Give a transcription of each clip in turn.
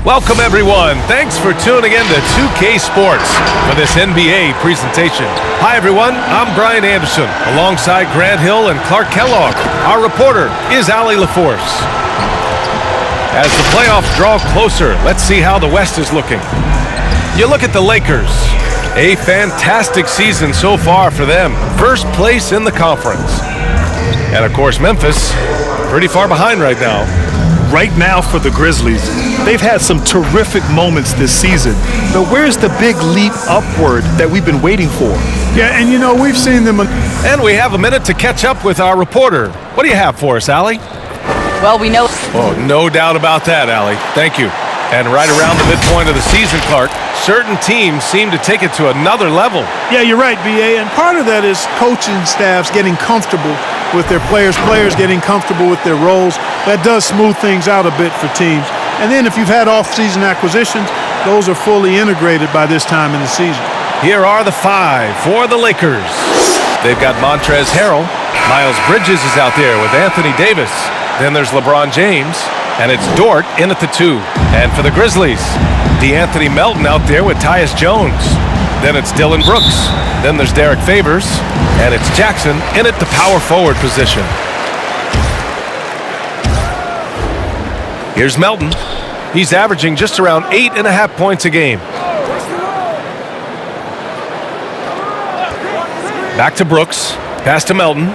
Welcome, everyone. Thanks for tuning in to 2K Sports for this NBA presentation. Hi, everyone. I'm Brian Anderson, alongside Grant Hill and Clark Kellogg. Our reporter is Allie LaForce. As the playoffs draw closer, let's see how the West is looking. You look at the Lakers. A fantastic season so far for them. First place in the conference. And, of course, Memphis, pretty far behind right now. Right now for the Grizzlies, they've had some terrific moments this season. But where's the big leap upward that we've been waiting for? Yeah, and you know, we've seen them. And we have a minute to catch up with our reporter. What do you have for us, Allie? Well, we know. Oh, no doubt about that, Allie. Thank you. And right around the midpoint of the season, Clark, certain teams seem to take it to another level. Yeah, you're right, B.A., and part of that is coaching staffs getting comfortable with their players getting comfortable with their roles. That does smooth things out a bit for teams. And then if you've had off-season acquisitions, those are fully integrated by this time in the season. Here are the five for the Lakers. They've got Montrezl Harrell. Miles Bridges is out there with Anthony Davis. Then there's LeBron James. And it's Dort in at the 2. And for the Grizzlies, DeAnthony Melton out there with Tyus Jones. Then it's Dylan Brooks. Then there's Derek Favors. And it's Jackson in at the power forward position. Here's Melton. He's averaging just around 8.5 points a game. Back to Brooks. Pass to Melton.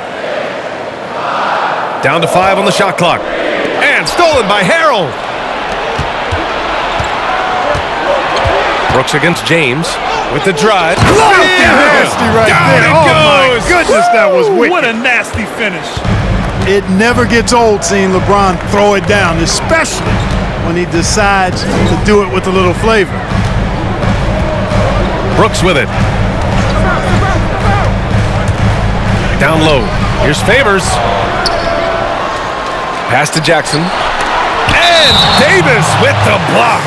Down to 5 on the shot clock. And stolen by Harrell. Brooks against James with the drive. Nasty right there. Down it goes. My goodness, that was wicked. What a nasty finish. It never gets old seeing LeBron throw it down, especially when he decides to do it with a little flavor. Brooks with it. Down low. Here's Favors. Pass to Jackson. And Davis with the block.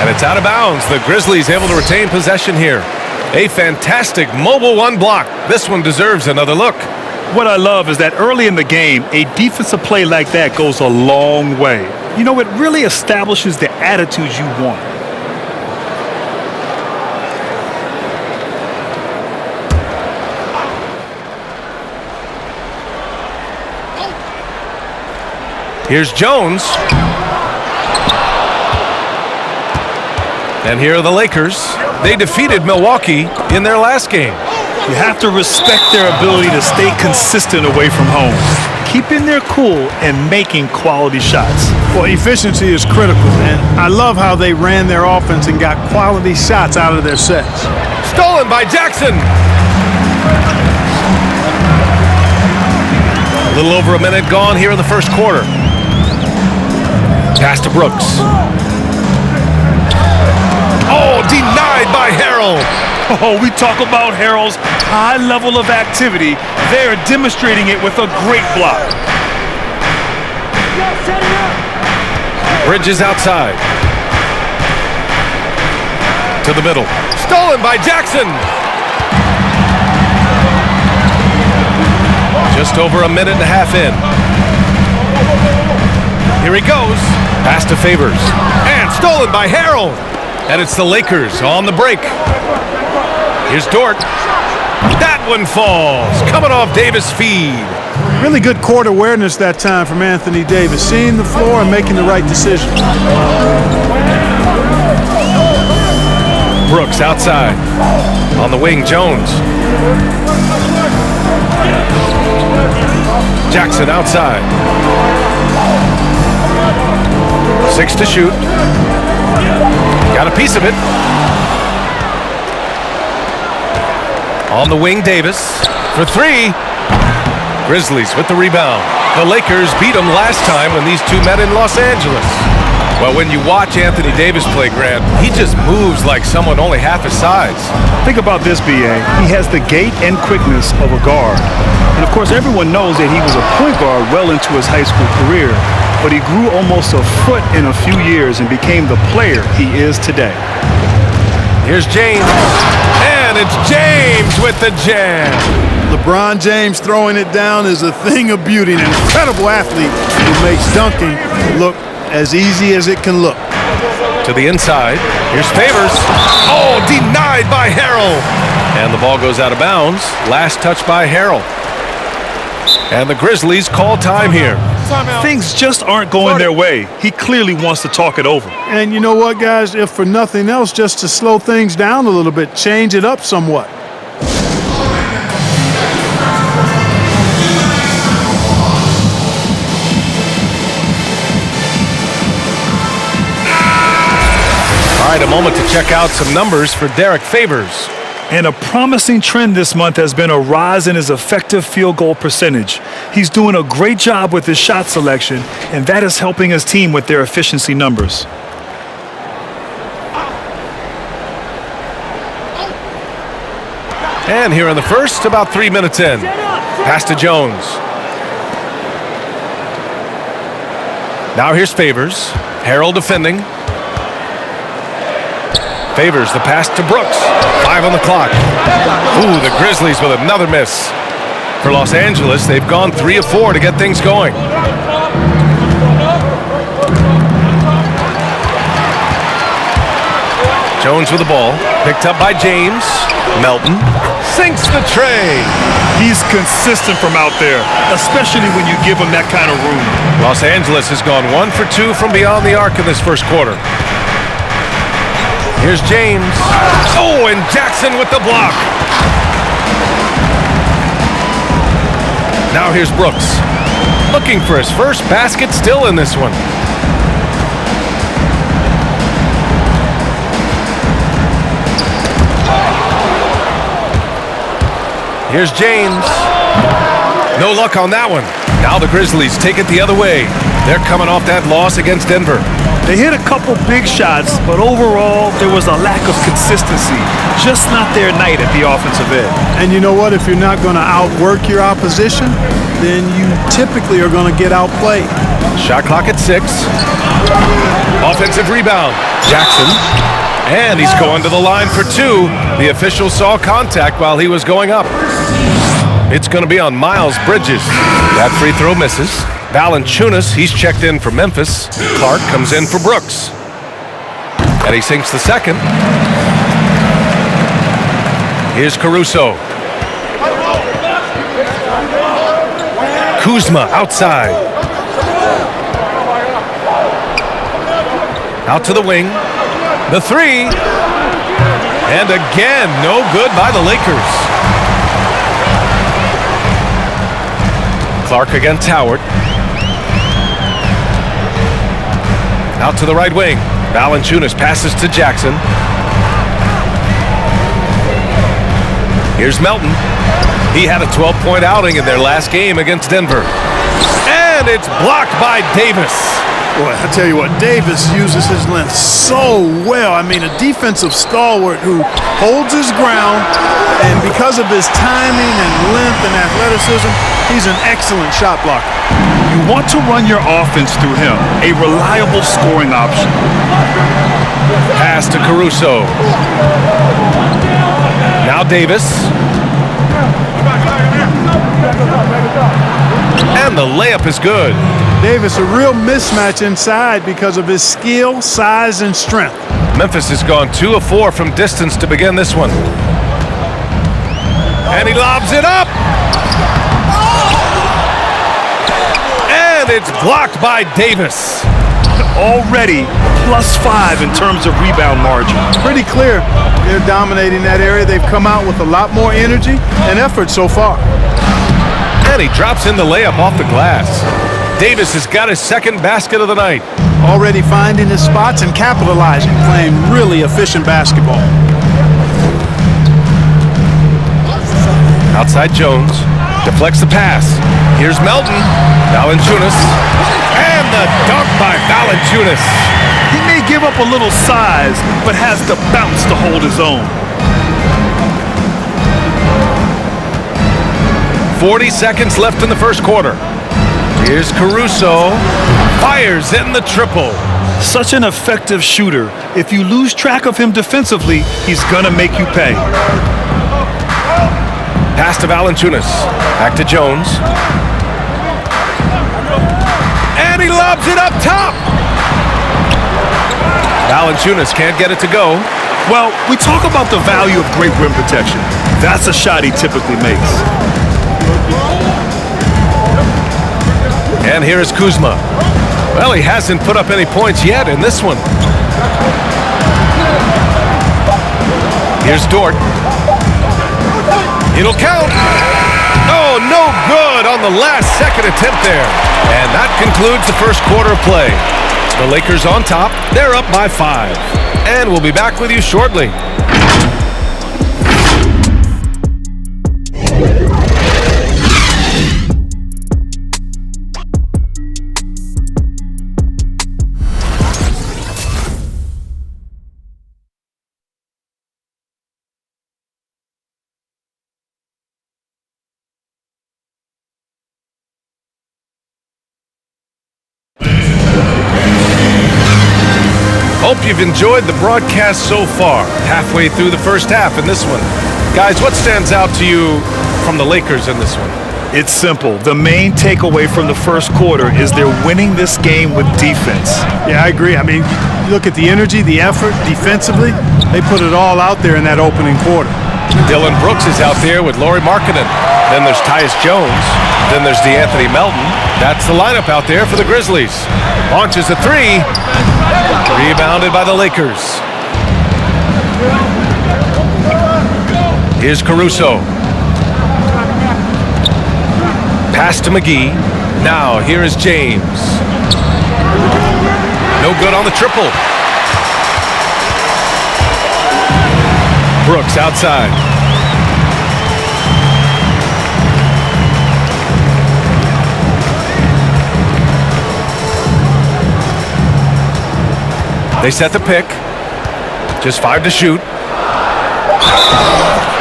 And it's out of bounds. The Grizzlies able to retain possession here. A fantastic mobile one block. This one deserves another look. What I love is that early in the game, a defensive play like that goes a long way. You know, it really establishes the attitude you want. Here's Jones. And here are the Lakers. They defeated Milwaukee in their last game. You have to respect their ability to stay consistent away from home, keeping their cool and making quality shots. Well, efficiency is critical, and I love how they ran their offense and got quality shots out of their sets. Stolen by Jackson. A little over a minute gone here in the first quarter. Pass to Brooks. Oh, denied by Harrell. Oh, we talk about Harrell's high level of activity. They're demonstrating it with a great block. Bridges outside. To the middle. Stolen by Jackson. Just over a minute and a half in. Here he goes. Pass to Favors. And stolen by Harrell. And it's the Lakers on the break. Here's Dort. That one falls. Coming off Davis' feed. Really good court awareness that time from Anthony Davis, seeing the floor and making the right decision. Brooks outside. On the wing, Jones. Jackson outside. 6 to shoot. Got a piece of it. On the wing, Davis for 3. Grizzlies with the rebound. The Lakers beat them last time when these two met in Los Angeles. Well, when you watch Anthony Davis play, Grant, he just moves like someone only half his size. Think about this, B.A. He has the gait and quickness of a guard. And, of course, everyone knows that he was a point guard well into his high school career. But he grew almost a foot in a few years and became the player he is today. Here's James. And it's James with the jam. LeBron James throwing it down is a thing of beauty. An incredible athlete who makes dunking look as easy as it can look. To To the inside. Here's Favors. Oh, denied by Harrell. And the ball goes out of bounds. Last touch by Harrell. And the Grizzlies call time here. Things just aren't going their way. He clearly wants to talk it over. And you know what, guys? If for nothing else, just to slow things down a little bit, change it up somewhat. All right, a moment to check out some numbers for Derek Favors. And a promising trend this month has been a rise in his effective field goal percentage. He's doing a great job with his shot selection, and that is helping his team with their efficiency numbers. And here in the first, about 3 minutes in. Pass to Jones. Now here's Favors. Harrell defending. Favors the pass to Brooks. 5 on the clock. Ooh, the Grizzlies with another miss. For Los Angeles, they've gone 3 of 4 to get things going. Jones with the ball. Picked up by James. Melton sinks the tray. He's consistent from out there, especially when you give him that kind of room. Los Angeles has gone 1 for 2 from beyond the arc in this first quarter. Here's James. Oh, and Jackson with the block. Now here's Brooks. Looking for his first basket, still in this one. Here's James. No luck on that one. Now the Grizzlies take it the other way. They're coming off that loss against Denver. They hit a couple big shots, but overall, there was a lack of consistency. Just not their night at the offensive end. And you know what? If you're not going to outwork your opposition, then you typically are going to get outplayed. Shot clock at 6. Offensive rebound. Jackson. And he's going to the line for 2. The official saw contact while he was going up. It's going to be on Miles Bridges. That free throw misses. Valanciunas, he's checked in for Memphis. Clark comes in for Brooks. And he sinks the second. Here's Caruso. Kuzma outside. Out to the wing. The 3. And again, no good by the Lakers. Clark against Howard. Out to the right wing. Valanciunas passes to Jackson. Here's Melton. He had a 12-point outing in their last game against Denver. And it's blocked by Davis. Boy, I tell you what, Davis uses his length so well. I mean, a defensive stalwart who holds his ground, and because of his timing and length and athleticism, he's an excellent shot blocker. You want to run your offense through him, a reliable scoring option. Pass to Caruso. Now Davis. And the layup is good. Davis, a real mismatch inside because of his skill, size, and strength. Memphis has gone 2 of 4 from distance to begin this one. And he lobs it up. And it's blocked by Davis. Already +5 in terms of rebound margin. Pretty clear. They're dominating that area. They've come out with a lot more energy and effort so far. And he drops in the layup off the glass. Davis has got his second basket of the night. Already finding his spots and capitalizing, playing really efficient basketball. Outside Jones. Deflects the pass. Here's Melton. Valanciunas. And the dunk by Valanciunas. He may give up a little size, but has the bounce to hold his own. 40 seconds left in the first quarter. Here's Caruso. Fires in the triple. Such an effective shooter. If you lose track of him defensively, he's going to make you pay. Pass to Valanciunas. Back to Jones. And he lobs it up top. Valanciunas can't get it to go. Well, we talk about the value of great rim protection. That's a shot he typically makes. And here is Kuzma. Well, he hasn't put up any points yet in this one. Here's Dort. It'll count. Oh, no good on the last second attempt there. And that concludes the first quarter of play. The Lakers on top. They're up by 5. And we'll be back with you shortly. Hope you've enjoyed the broadcast so far. Halfway through the first half in this one. Guys, what stands out to you from the Lakers in this one? It's simple. The main takeaway from the first quarter is they're winning this game with defense. Yeah, I agree. I mean, you look at the energy, the effort defensively. They put it all out there in that opening quarter. Dylan Brooks is out there with Lauri Markkanen. Then there's Tyus Jones. Then there's DeAnthony Melton. That's the lineup out there for the Grizzlies. Launches a 3. Rebounded by the Lakers. Here's Caruso. Pass to McGee. Now here is James. No good on the triple. Brooks outside. They set the pick. Just 5 to shoot.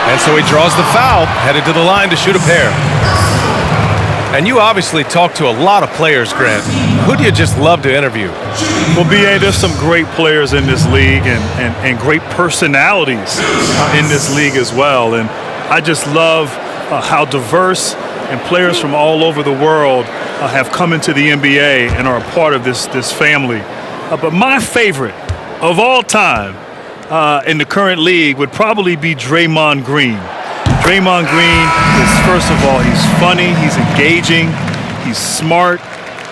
And so he draws the foul, headed to the line to shoot a pair. And you obviously talk to a lot of players, Grant. Who do you just love to interview? Well, B.A., there's some great players in this league and great personalities in this league as well. And I just love how diverse and players from all over the world have come into the NBA and are a part of this family. But my favorite of all time in the current league would probably be Draymond Green. Draymond Green is, first of all, he's funny, he's engaging, he's smart,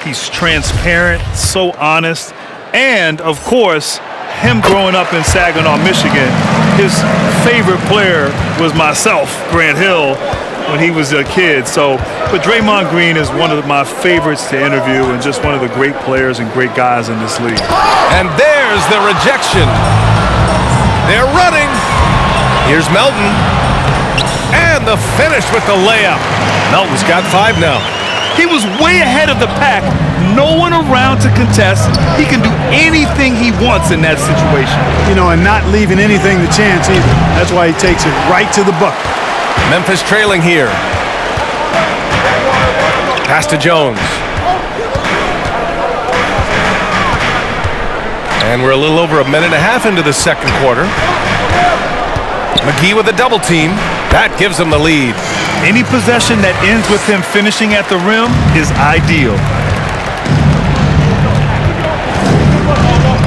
he's transparent, so honest. And, of course, him growing up in Saginaw, Michigan, his favorite player was myself, Grant Hill, when he was a kid. But Draymond Green is one of my favorites to interview and just one of the great players and great guys in this league. And there's the rejection. They're running. Here's Melton. And the finish with the layup. Melton's got 5 now. He was way ahead of the pack. No one around to contest. He can do anything he wants in that situation. You know, and not leaving anything to chance either. That's why he takes it right to the bucket. Memphis trailing here. Pass to Jones. And we're a little over a minute and a half into the second quarter. McGee with a double team. That gives him the lead. Any possession that ends with him finishing at the rim is ideal.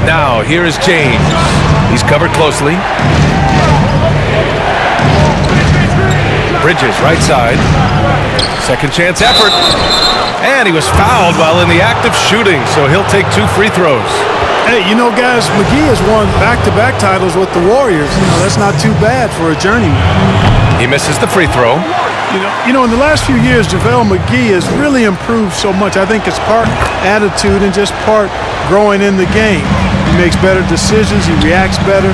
Now, here is James. He's covered closely. Bridges, right side. Second chance effort. And he was fouled while in the act of shooting, so he'll take 2 free throws. Hey, you know, guys, McGee has won back-to-back titles with the Warriors. You know, that's not too bad for a journeyman. He misses the free throw. You know, in the last few years, JaVale McGee has really improved so much. I think it's part attitude and just part growing in the game. He makes better decisions. He reacts better.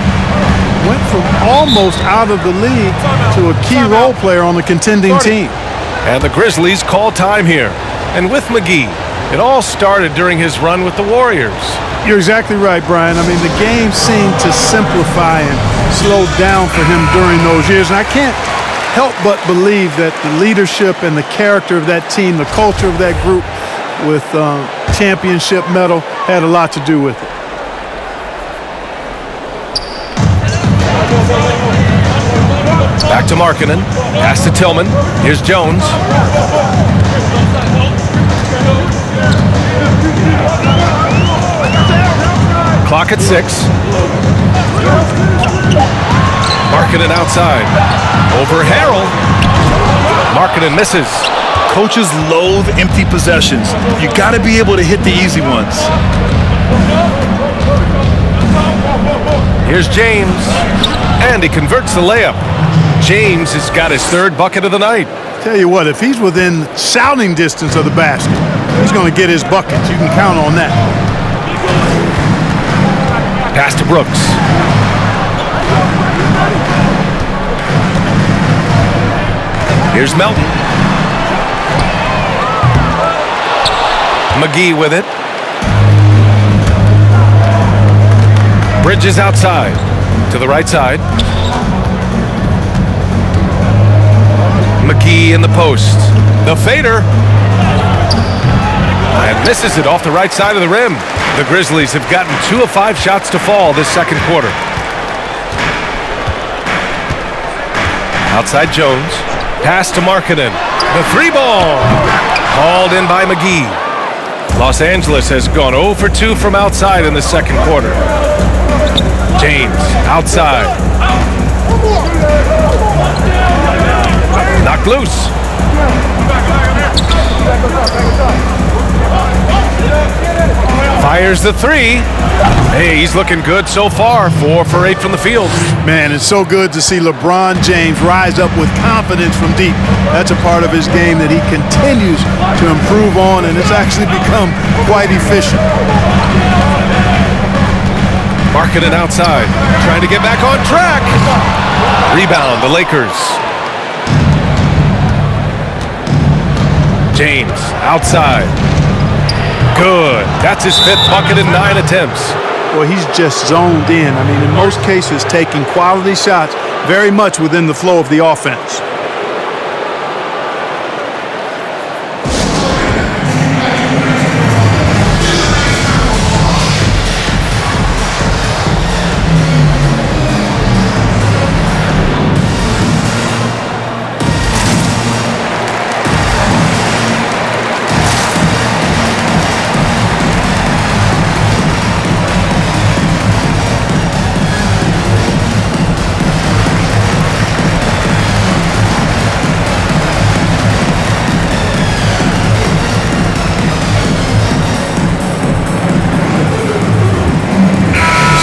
Went from almost out of the league to a key role player on the contending team. And the Grizzlies call time here. And with McGee, it all started during his run with the Warriors. You're exactly right, Brian. I mean, the game seemed to simplify and slow down for him during those years. And I can't help but believe that the leadership and the character of that team, the culture of that group with championship medal had a lot to do with it. Back to Markkanen. Pass to Tillman. Here's Jones. Clock at 6. Markkanen outside. Over Harrell. Markkanen misses. Coaches loathe empty possessions. You got to be able to hit the easy ones. Here's James, and he converts the layup. James has got his 3rd bucket of the night. Tell you what, if he's within shouting distance of the basket, he's going to get his buckets. You can count on that. Pass to Brooks. Here's Melton. McGee with it. Bridges outside to the right side. McGee in the post. The fader. And misses it off the right side of the rim. The Grizzlies have gotten 2 of 5 shots to fall this second quarter. Outside Jones. Pass to Markkanen. The 3-ball. Hauled in by McGee. Los Angeles has gone 0 for 2 from outside in the second quarter. James outside. Knocked loose. Fires the 3. Hey, he's looking good so far. 4 for 8 from the field. Man, it's so good to see LeBron James rise up with confidence from deep. That's a part of his game that he continues to improve on, and it's actually become quite efficient. Markkanen outside, trying to get back on track. Rebound, the Lakers. James outside. Good. That's his 5th bucket in 9 attempts. Well, he's just zoned in. I mean, in most cases, taking quality shots very much within the flow of the offense.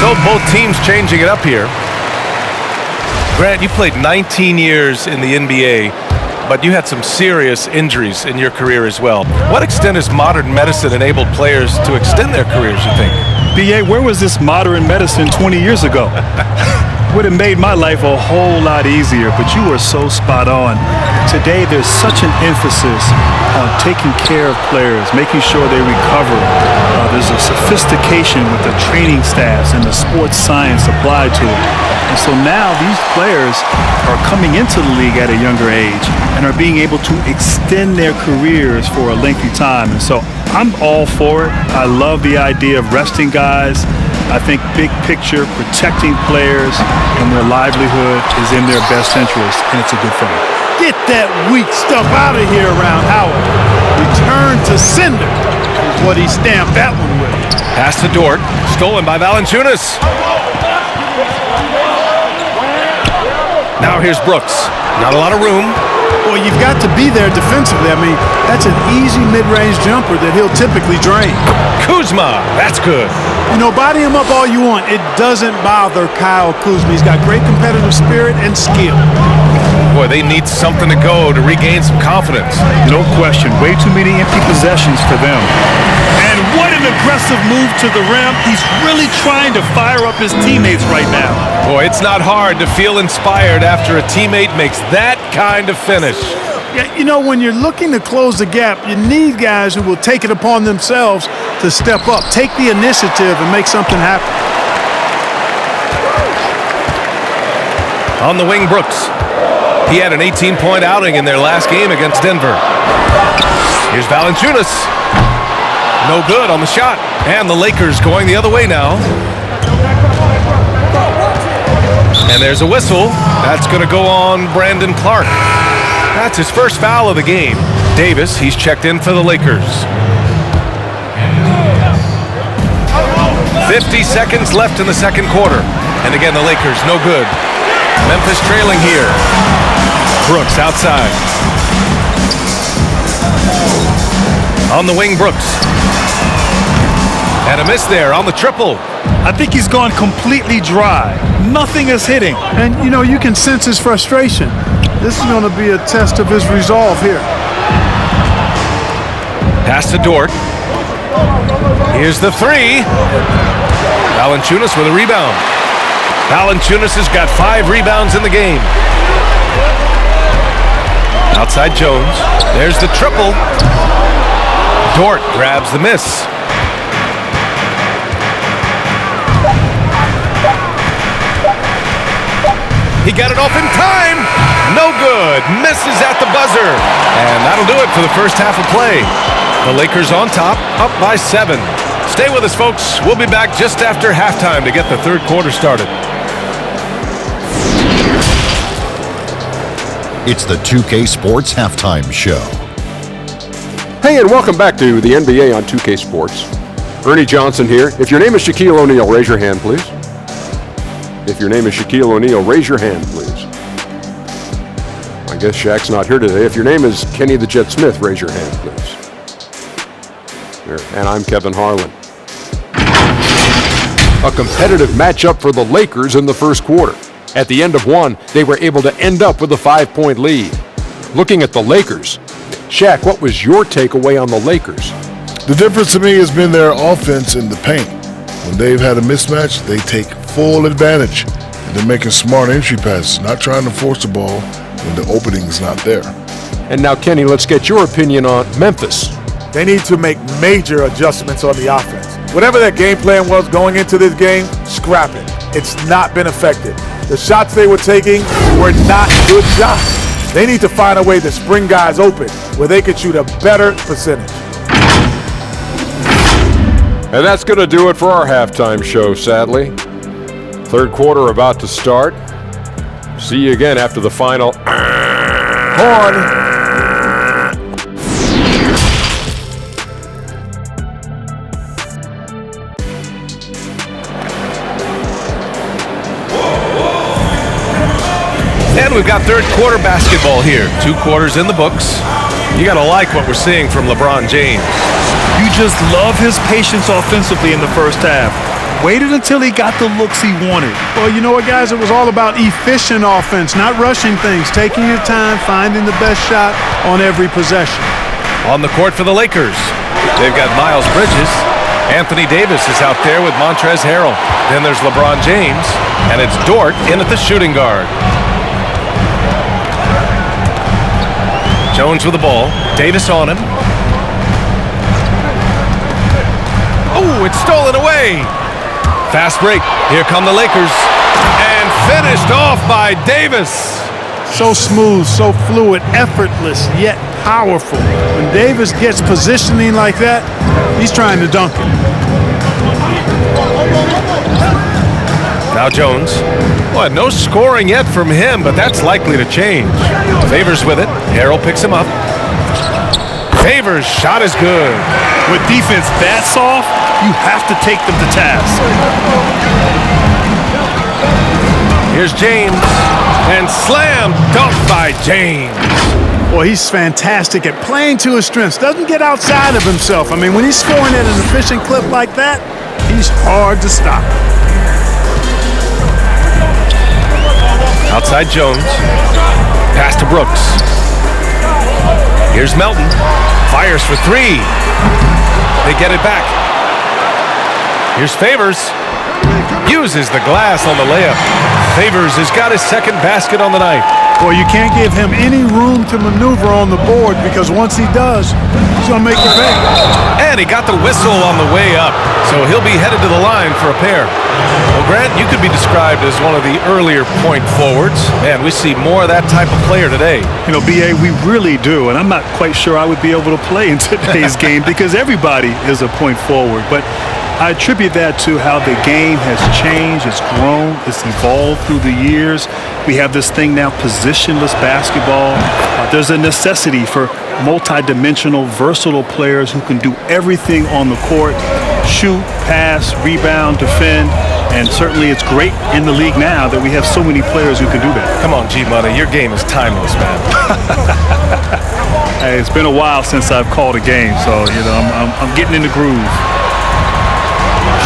So both teams changing it up here. Grant, you played 19 years in the NBA, but you had some serious injuries in your career as well. What extent has modern medicine enabled players to extend their careers, you think? B.A., where was this modern medicine 20 years ago? Would have made my life a whole lot easier, but you were so spot on. Today, there's such an emphasis on taking care of players, making sure they recover. There's a sophistication with the training staffs and the sports science applied to it. And so now these players are coming into the league at a younger age and are being able to extend their careers for a lengthy time. And so I'm all for it. I love the idea of resting guys. I think big picture, protecting players and their livelihood is in their best interest, and it's a good thing. Get that weak stuff out of here around Howard. Return to sender is what he stamped that one with. Pass to Dort, stolen by Valanciunas. Now here's Brooks. Not a lot of room. Well, you've got to be there defensively. I mean, that's an easy mid-range jumper that he'll typically drain. Kuzma, that's good. You know, body him up all you want. It doesn't bother Kyle Kuzma. He's got great competitive spirit and skill. Boy, they need something to go to regain some confidence. No question. Way too many empty possessions for them. And what an aggressive move to the rim. He's really trying to fire up his teammates right now. Boy, it's not hard to feel inspired after a teammate makes that kind of finish. Yeah, you know, when you're looking to close the gap, you need guys who will take it upon themselves to step up, take the initiative, and make something happen. On the wing, Brooks. He had an 18-point outing in their last game against Denver. Here's Valanciunas. No good on the shot. And the Lakers going the other way now. And there's a whistle. That's going to go on Brandon Clark. That's his first foul of the game. Davis, he's checked in for the Lakers. 50 seconds left in the second quarter. And again, the Lakers, no good. Memphis trailing here. Brooks outside. On the wing, Brooks. And a miss there on the triple. I think he's gone completely dry. Nothing is hitting. And, you know, you can sense his frustration. This is going to be a test of his resolve here. Pass to Dort. Here's the three. Valanciunas with a rebound. Valanciunas has got 5 rebounds in the game. Outside Jones. There's the triple. Dort grabs the miss. He got it off in time. No good. Misses at the buzzer. And that'll do it for the first half of play. The Lakers on top, up by 7. Stay with us, folks. We'll be back just after halftime to get the third quarter started. It's the 2K Sports Halftime Show. Hey, and welcome back to the NBA on 2K Sports. Ernie Johnson here. If your name is Shaquille O'Neal, raise your hand, please. If your name is Shaquille O'Neal, raise your hand, please. I guess Shaq's not here today. If your name is Kenny the Jet Smith, raise your hand, please. There. And I'm Kevin Harlan. A competitive matchup for the Lakers in the first quarter. At the end of one, they were able to end up with a 5-point lead. Looking at the Lakers, Shaq, what was your takeaway on the Lakers? The difference to me has been their offense in the paint. When they've had a mismatch, they take full advantage. And they're making smart entry passes, not trying to force the ball when the opening is not there. And now, Kenny, let's get your opinion on Memphis. They need to make major adjustments on the offense. Whatever their game plan was going into this game, scrap it. It's not been effective. The shots they were taking were not good shots. They need to find a way to spring guys open where they could shoot a better percentage. And that's going to do it for our halftime show, sadly. Third quarter about to start. See you again after the final horn. And we've got third quarter basketball here. 2 quarters in the books. You got to like what we're seeing from LeBron James. You just love his patience offensively in the first half. Waited until he got the looks he wanted. Well, you know what, guys? It was all about efficient offense, not rushing things, taking your time, finding the best shot on every possession. On the court for the Lakers, they've got Miles Bridges. Anthony Davis is out there with Montrezl Harrell. Then there's LeBron James, and it's Dort in at the shooting guard. Jones with the ball. Davis on him. Oh, it's stolen away. Fast break. Here come the Lakers. And finished off by Davis. So smooth, so fluid, effortless, yet powerful. When Davis gets positioning like that, he's trying to dunk it. Now Jones. Well, no scoring yet from him, but that's likely to change. Favors with it. Harrell picks him up. Favors shot is good. With defense that soft, you have to take them to task. Here's James. And slam dunk by James. Well, he's fantastic at playing to his strengths. Doesn't get outside of himself. I mean, when he's scoring at an efficient clip like that, he's hard to stop. Outside Jones. Pass to Brooks. Here's Melton. Fires for 3. They get it back. Here's Favors. Uses the glass on the layup. Favors has got his second basket on the night. Well, you can't give him any room to maneuver on the board because once he does, he's going to make you pay. And he got the whistle on the way up, so he'll be headed to the line for a pair. Well, Grant, you could be described as one of the earlier point forwards. Man, we see more of that type of player today. You know, B.A., we really do, and I'm not quite sure I would be able to play in today's game because everybody is a point forward. But I attribute that to how the game has changed, it's grown, it's evolved through the years. We have this thing now, positionless basketball. There's a necessity for multi-dimensional, versatile players who can do everything on the court. shoot, pass, rebound, defend, and certainly it's great in the league now that we have so many players who can do that. Come on, G-Money, your game is timeless, man. Hey, it's been a while since I've called a game, so I'm getting in the groove.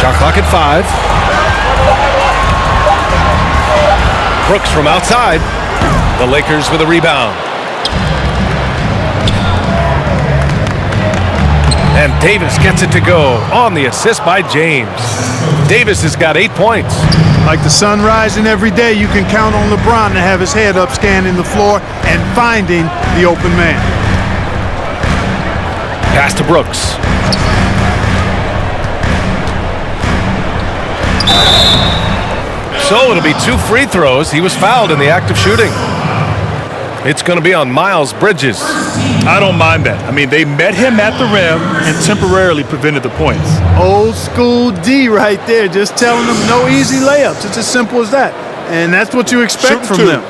Shot clock at 5. Brooks from outside. The Lakers with a rebound. And Davis gets it to go on the assist by James. Davis has got 8 points. Like the sun rising every day, you can count on LeBron to have his head up scanning the floor and finding the open man. Pass to Brooks. So it'll be 2 free throws. He was fouled in the act of shooting. It's going to be on Miles Bridges. I don't mind that. I mean, they met him at the rim and temporarily prevented the points. Old school D right there, just telling them no easy layups. It's as simple as that. And that's what you expect from them.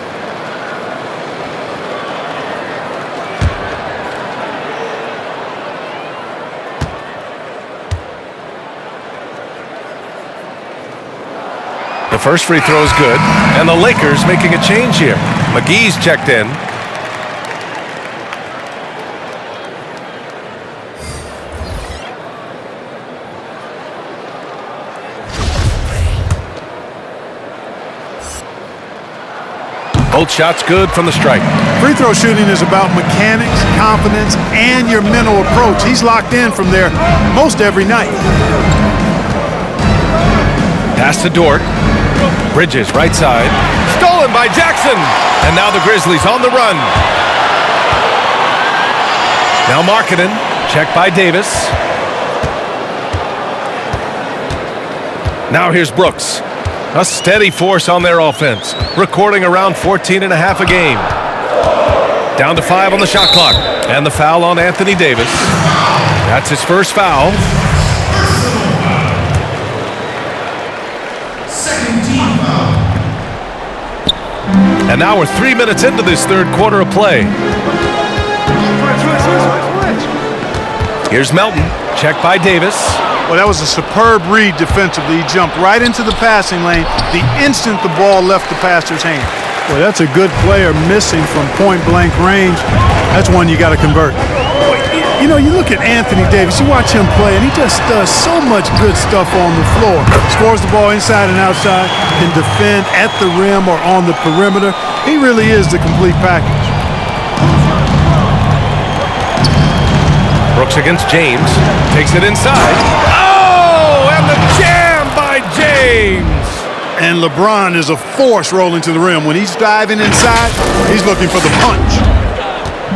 The first free throw is good, and the Lakers making a change here. McGee's checked in. Both shots good from the stripe. Free throw shooting is about mechanics, confidence, and your mental approach. He's locked in from there most every night. Pass to Dort. Bridges, right side. Stolen by Jackson. And now the Grizzlies on the run. Now Markkanen. Checked by Davis. Now here's Brooks. A steady force on their offense. Recording around 14 and a half a game. Down to 5 on the shot clock. And the foul on Anthony Davis. That's his first foul. And now we're 3 minutes into this third quarter of play. Here's Melton, checked by Davis. Well, that was a superb read defensively. He jumped right into the passing lane the instant the ball left the passer's hand. Well, that's a good player missing from point-blank range. That's one you got to convert. You know, you look at Anthony Davis, you watch him play, and he just does so much good stuff on the floor. Scores the ball inside and outside, can defend at the rim or on the perimeter. He really is the complete package. Brooks against James, takes it inside. Oh, and the jam by James. And LeBron is a force rolling to the rim. When he's diving inside, he's looking for the punch.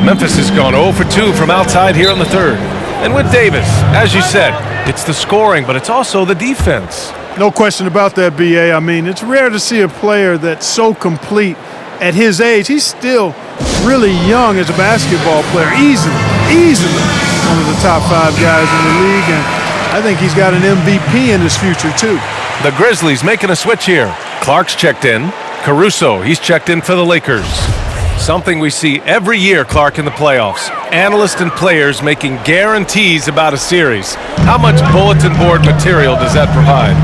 Memphis has gone 0 for 2 from outside here in the third. And with Davis, as you said, it's the scoring, but it's also the defense. No question about that, B.A. I mean, it's rare to see a player that's so complete at his age. He's still really young as a basketball player, easily one of the top 5 guys in the league, and I think he's got an MVP in his future, too. The Grizzlies making a switch here. Clark's checked in. Caruso, he's checked in for the Lakers. Something we see every year, Clark, in the playoffs. Analysts and players making guarantees about a series. How much bulletin board material does that provide?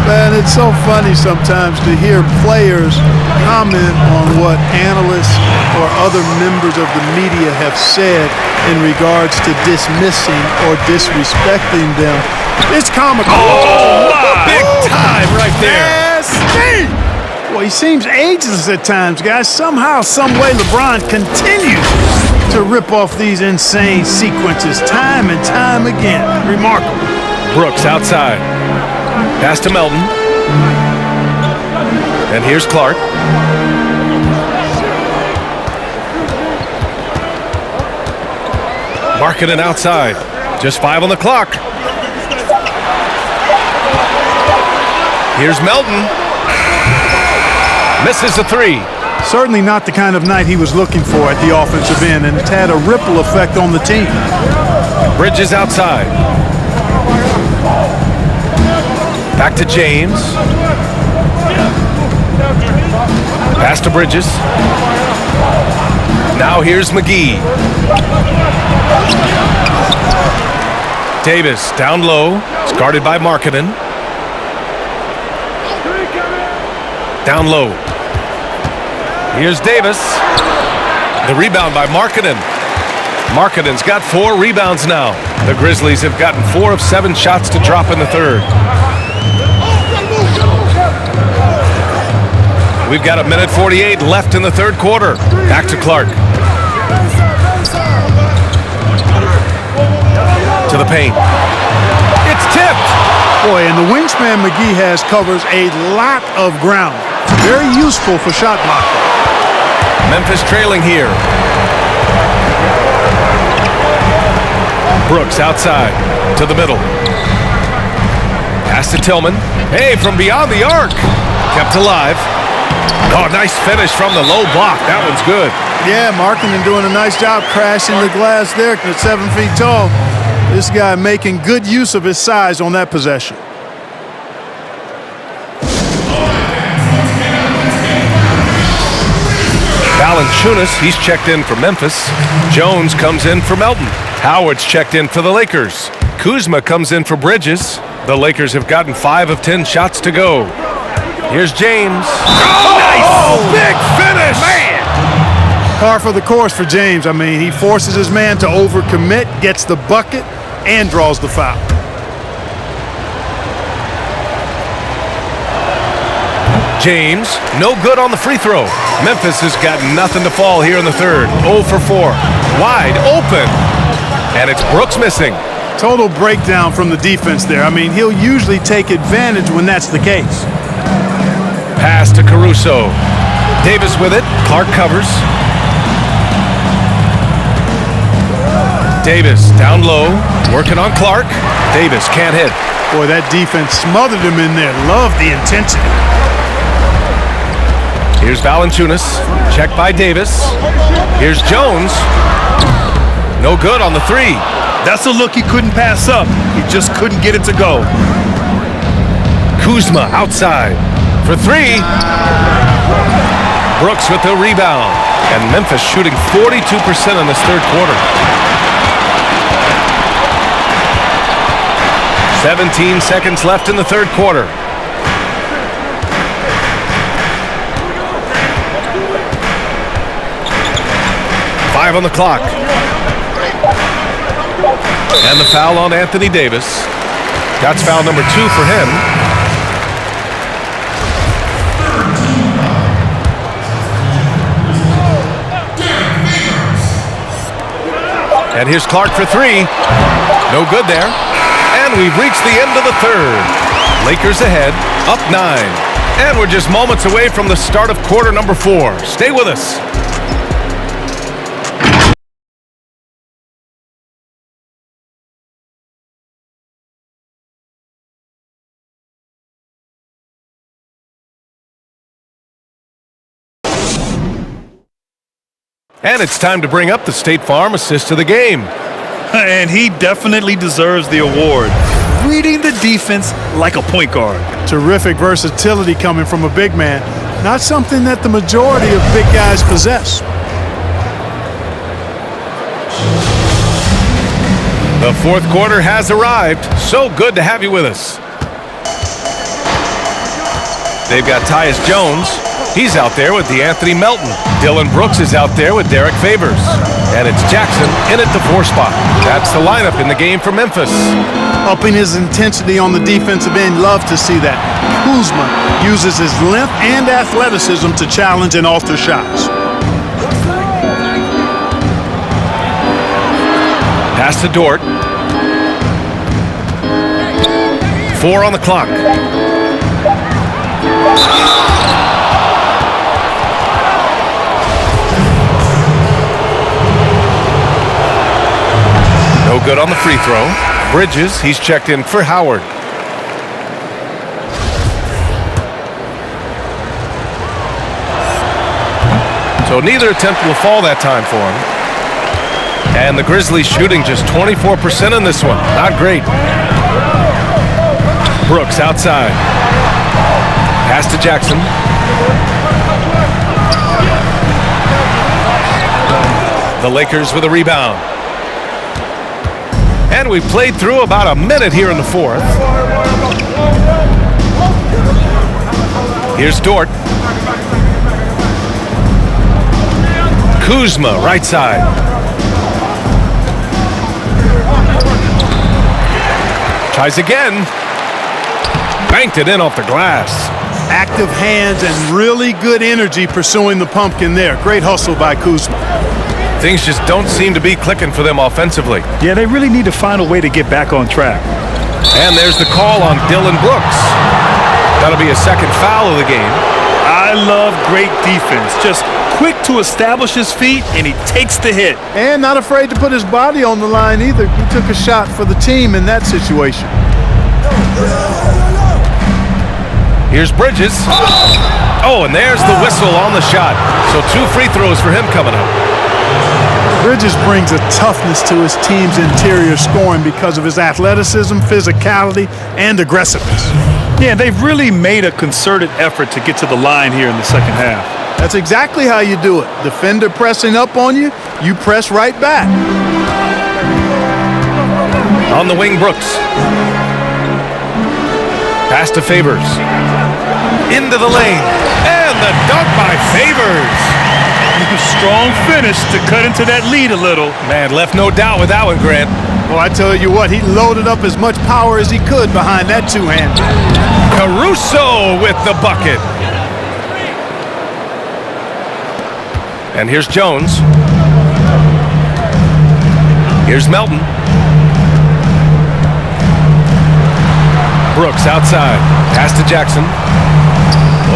Man, it's so funny sometimes to hear players comment on what analysts or other members of the media have said in regards to dismissing or disrespecting them. It's comical. Oh, my! Big time right there. Yes, well, he seems ageless at times, guys. Somehow, some way, LeBron continues to rip off these insane sequences time and time again. Remarkable. Brooks outside. Pass to Melton. And here's Clark. Markkanen outside. Just 5 on the clock. Here's Melton. Misses a 3. Certainly not the kind of night he was looking for at the offensive end, and it's had a ripple effect on the team. Bridges outside. Back to James. Pass to Bridges. Now here's McGee. Davis down low. It's guarded by Markkanen. Down low. Here's Davis. The rebound by Markkanen. Markkanen's got 4 rebounds now. The Grizzlies have gotten 4 of 7 shots to drop in the third. We've got 1:48 left in the third quarter. Back to Clark. To the paint. It's tipped. Boy, and the wingspan McGee has covers a lot of ground. Very useful for shot blocking. Memphis trailing here. Brooks outside to the middle. Pass to Tillman. Hey, from beyond the arc. Kept alive. Oh, nice finish from the low block. That one's good. Yeah, Markkanen doing a nice job crashing the glass there at 7 feet tall. This guy making good use of his size on that possession. Valanciunas, he's checked in for Memphis. Jones comes in for Melton. Howard's checked in for the Lakers. Kuzma comes in for Bridges. The Lakers have gotten 5 of 10 shots to go. Here's James. Oh, nice! Big finish! Man! Par for the course for James. I mean, he forces his man to overcommit, gets the bucket, and draws the foul. James, no good on the free throw. Memphis has got nothing to fall here in the third. 0 for 4. Wide open. And it's Brooks missing. Total breakdown from the defense there. I mean, he'll usually take advantage when that's the case. Pass to Caruso. Davis with it. Clark covers. Davis down low. Working on Clark. Davis can't hit. Boy, that defense smothered him in there. Love the intensity. Here's Valanciunas. Checked by Davis. Here's Jones. No good on the 3. That's a look he couldn't pass up. He just couldn't get it to go. Kuzma outside for 3. Brooks with the rebound. And Memphis shooting 42% in this third quarter. 17 seconds left in the third quarter. Five on the clock. And the foul on Anthony Davis. That's foul number 2 for him. And here's Clark for 3. No good there. And we've reached the end of the third. Lakers ahead, up 9. And we're just moments away from the start of quarter number 4. Stay with us. And it's time to bring up the State Farm assist of the game. And he definitely deserves the award. Reading the defense like a point guard. Terrific versatility coming from a big man. Not something that the majority of big guys possess. The fourth quarter has arrived. So good to have you with us. They've got Tyus Jones. He's out there with DeAnthony Melton. Dylan Brooks is out there with Derek Favors. And it's Jackson in at the 4 spot. That's the lineup in the game for Memphis. Upping his intensity on the defensive end. Love to see that. Kuzma uses his length and athleticism to challenge and alter shots. Pass to Dort. 4 on the clock. No good on the free throw. Bridges, he's checked in for Howard. So neither attempt will fall that time for him. And the Grizzlies shooting just 24% in this one. Not great. Brooks outside. Pass to Jackson. The Lakers with a rebound. And we played through about a minute here in the fourth. Here's Dort. Kuzma, right side. Tries again. Banked it in off the glass. Active hands and really good energy pursuing the pumpkin there. Great hustle by Kuzma. Things just don't seem to be clicking for them offensively. Yeah, they really need to find a way to get back on track. And there's the call on Dylan Brooks. That'll be a second foul of the game. I love great defense. Just quick to establish his feet, and he takes the hit. And not afraid to put his body on the line either. He took a shot for the team in that situation. Here's Bridges. Oh, and there's the whistle on the shot. So 2 free throws for him coming up. Bridges brings a toughness to his team's interior scoring because of his athleticism, physicality, and aggressiveness. Yeah, they've really made a concerted effort to get to the line here in the second half. That's exactly how you do it. Defender pressing up on you, you press right back. On the wing, Brooks. Pass to Favors. Into the lane. And the dunk by Favors. Strong finish to cut into that lead a little. Man, left no doubt with that one, Grant. Well, I tell you what, he loaded up as much power as he could behind that two-hander. Caruso with the bucket. And here's Jones. Here's Melton. Brooks outside. Pass to Jackson.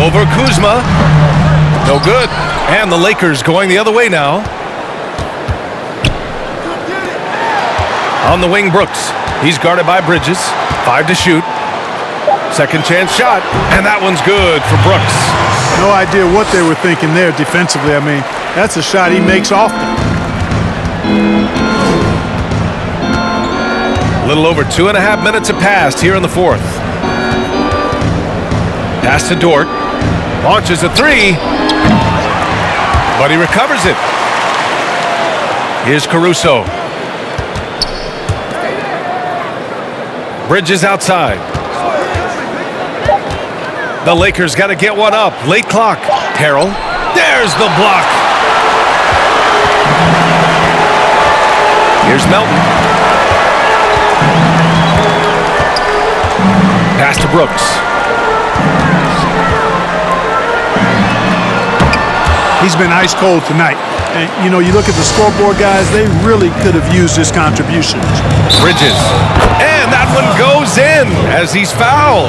Over Kuzma. No good. And the Lakers going the other way now. On the wing, Brooks. He's guarded by Bridges. 5 to shoot. Second chance shot. And that one's good for Brooks. No idea what they were thinking there defensively. I mean, that's a shot he makes often. A little over 2.5 minutes have passed here in the fourth. Pass to Dort. Launches a 3. But he recovers it. Here's Caruso. Bridges outside. The Lakers got to get one up. Late clock. Harrell. There's the block. Here's Melton. Pass to Brooks. He's been ice cold tonight. And, you know, you look at the scoreboard, guys, they really could have used his contributions. Bridges. And that one goes in as he's fouled.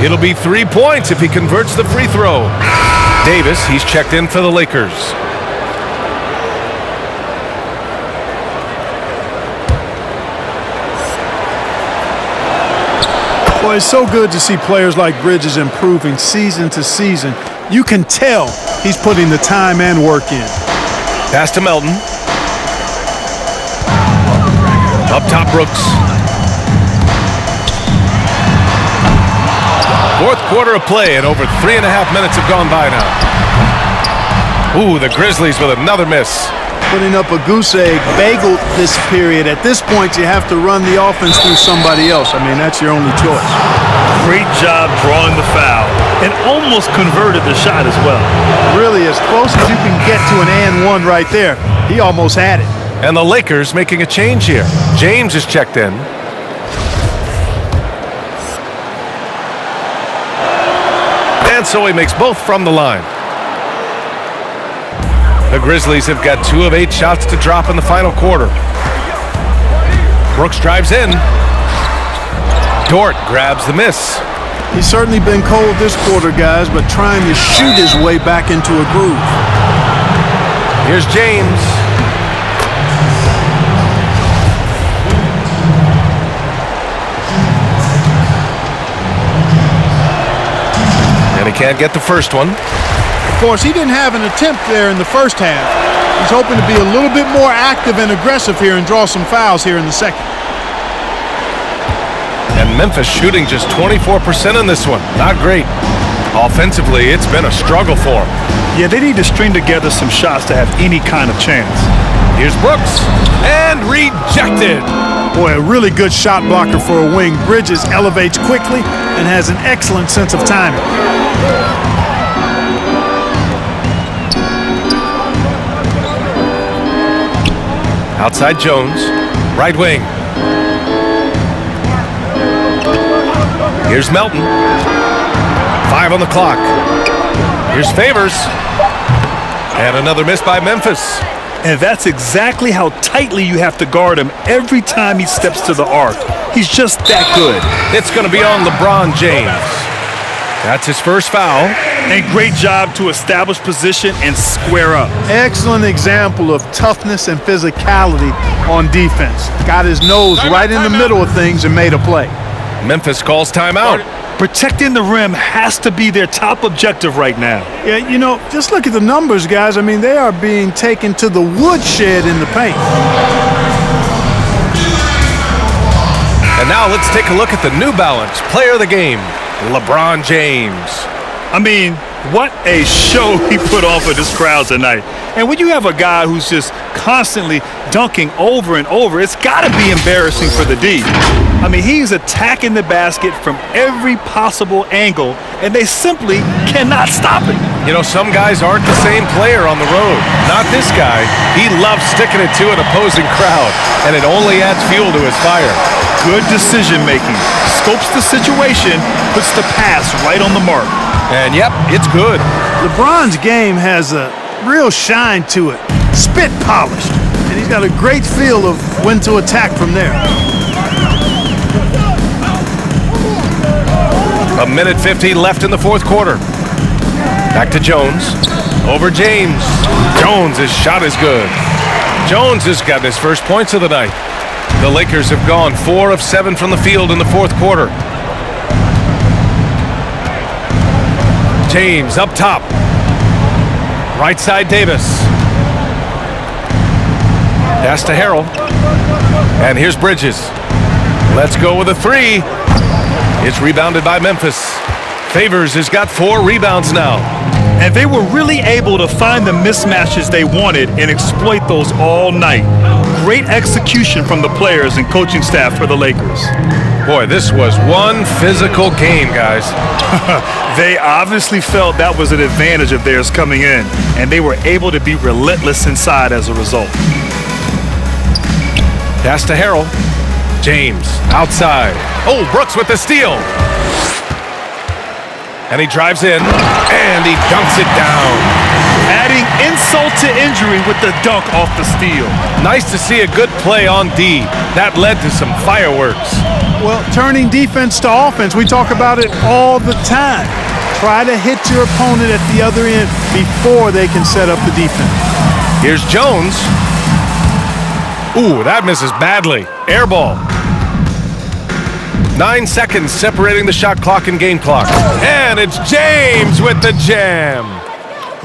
It'll be 3 points if he converts the free throw. Davis, he's checked in for the Lakers. Well, it's so good to see players like Bridges improving season to season. You can tell he's putting the time and work in. Pass to Melton. Up top, Brooks. Fourth quarter of play, and over 3.5 minutes have gone by now. Ooh, the Grizzlies with another miss. Putting up a goose egg bagel this period. At this point, you have to run the offense through somebody else. I mean, that's your only choice. Great job drawing the foul and almost converted the shot as well. Really, as close as you can get to an and one right there. He almost had it. And the Lakers making a change here. James is checked in. And so he makes both from the line. The Grizzlies have got 2 of 8 shots to drop in the final quarter. Brooks drives in. Dort grabs the miss. He's certainly been cold this quarter, guys, but trying to shoot his way back into a groove. Here's James. And he can't get the first one. Of course, he didn't have an attempt there in the first half. He's hoping to be a little bit more active and aggressive here and draw some fouls here in the second. And Memphis shooting just 24% in this one. Not great. Offensively, it's been a struggle for them. Yeah, they need to string together some shots to have any kind of chance. Here's Brooks, and rejected. Boy, a really good shot blocker for a wing. Bridges elevates quickly and has an excellent sense of timing. Outside Jones, right wing. Here's Melton. 5 on the clock. Here's Favors. And another miss by Memphis. And that's exactly how tightly you have to guard him every time he steps to the arc. He's just that good. It's going to be on LeBron James. That's his first foul. And great job to establish position and square up. Excellent example of toughness and physicality on defense. Got his nose right in the middle of things and made a play. Memphis calls timeout. Protecting the rim has to be their top objective right now. Yeah, you know, just look at the numbers, guys. I mean, they are being taken to the woodshed in the paint. And now let's take a look at the New Balance player of the game, LeBron James. I mean, what a show he put on for this crowd tonight. And when you have a guy who's just constantly dunking over and over, it's got to be embarrassing for the D. I mean, he's attacking the basket from every possible angle, and they simply cannot stop it. You know, some guys aren't the same player on the road. Not this guy. He loves sticking it to an opposing crowd, and it only adds fuel to his fire. Good decision-making. Scopes the situation, puts the pass right on the mark. And yep, it's good. LeBron's game has a real shine to it. Spit polished. And he's got a great feel of when to attack from there. A minute 15 left in the fourth quarter. Back to Jones. Over James. Jones' shot is good. Jones has gotten his first points of the night. The Lakers have gone 4 of 7 from the field in the fourth quarter. James up top. Right side Davis. Pass to Harrell. And here's Bridges. Let's go with a 3. It's rebounded by Memphis. Favors has got 4 rebounds now. And they were really able to find the mismatches they wanted and exploit those all night. Great execution from the players and coaching staff for the Lakers. Boy, this was one physical game, guys. They obviously felt that was an advantage of theirs coming in, and they were able to be relentless inside as a result. Pass to Harrell. James outside. Oh, Brooks with the steal. And he drives in, and he dunks it down. Adding insult to injury with the dunk off the steal. Nice to see a good play on D. That led to some fireworks. Well, turning defense to offense, we talk about it all the time. Try to hit your opponent at the other end before they can set up the defense. Here's Jones. Ooh, that misses badly. Air ball. 9 seconds separating the shot clock and game clock. And it's James with the jam.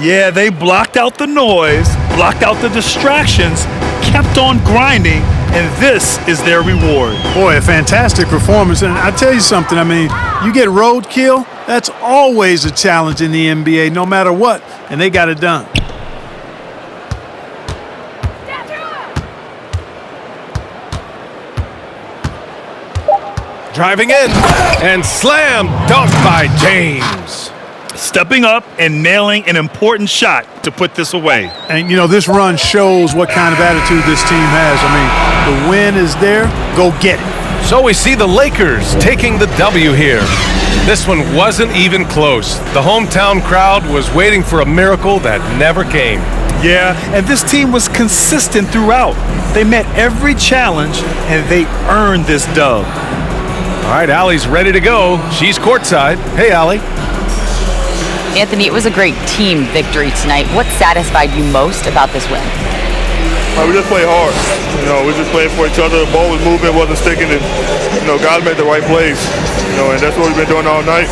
Yeah, they blocked out the noise, blocked out the distractions, kept on grinding, and this is their reward. Boy, a fantastic performance. And I tell you something, I mean, you get roadkill, that's always a challenge in the NBA, no matter what, and they got it done. Driving in, and slam dunk by James. Stepping up and nailing an important shot to put this away. And, you know, this run shows what kind of attitude this team has. I mean, the win is there, go get it. So we see the Lakers taking the W here. This one wasn't even close. The hometown crowd was waiting for a miracle that never came. Yeah, and this team was consistent throughout. They met every challenge, and they earned this dub. All right, Allie's ready to go. She's courtside. Hey, Allie. Anthony, it was a great team victory tonight. What satisfied you most about this win? We just played hard. You know, we just played for each other. The ball was moving, wasn't sticking, and guys made the right plays. And that's what we've been doing all night,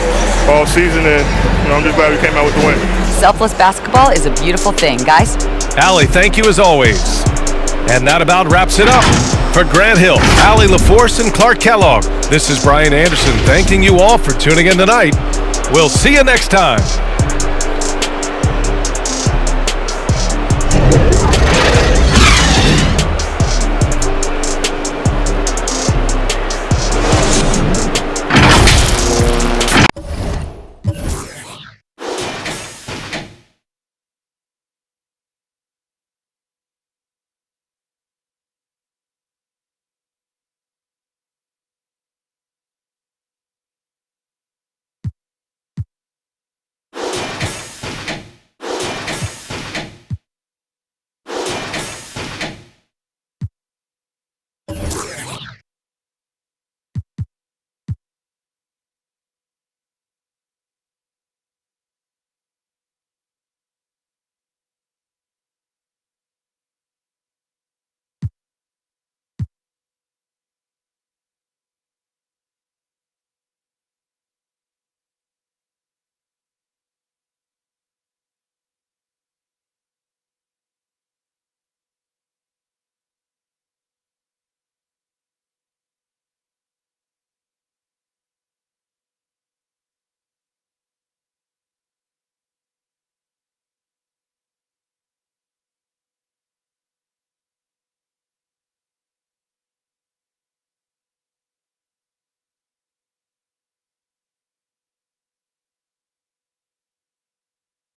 all season, and I'm just glad we came out with the win. Selfless basketball is a beautiful thing, guys. Allie, thank you as always. And that about wraps it up. For Grant Hill, Allie LaForce, and Clark Kellogg, this is Brian Anderson thanking you all for tuning in tonight. We'll see you next time.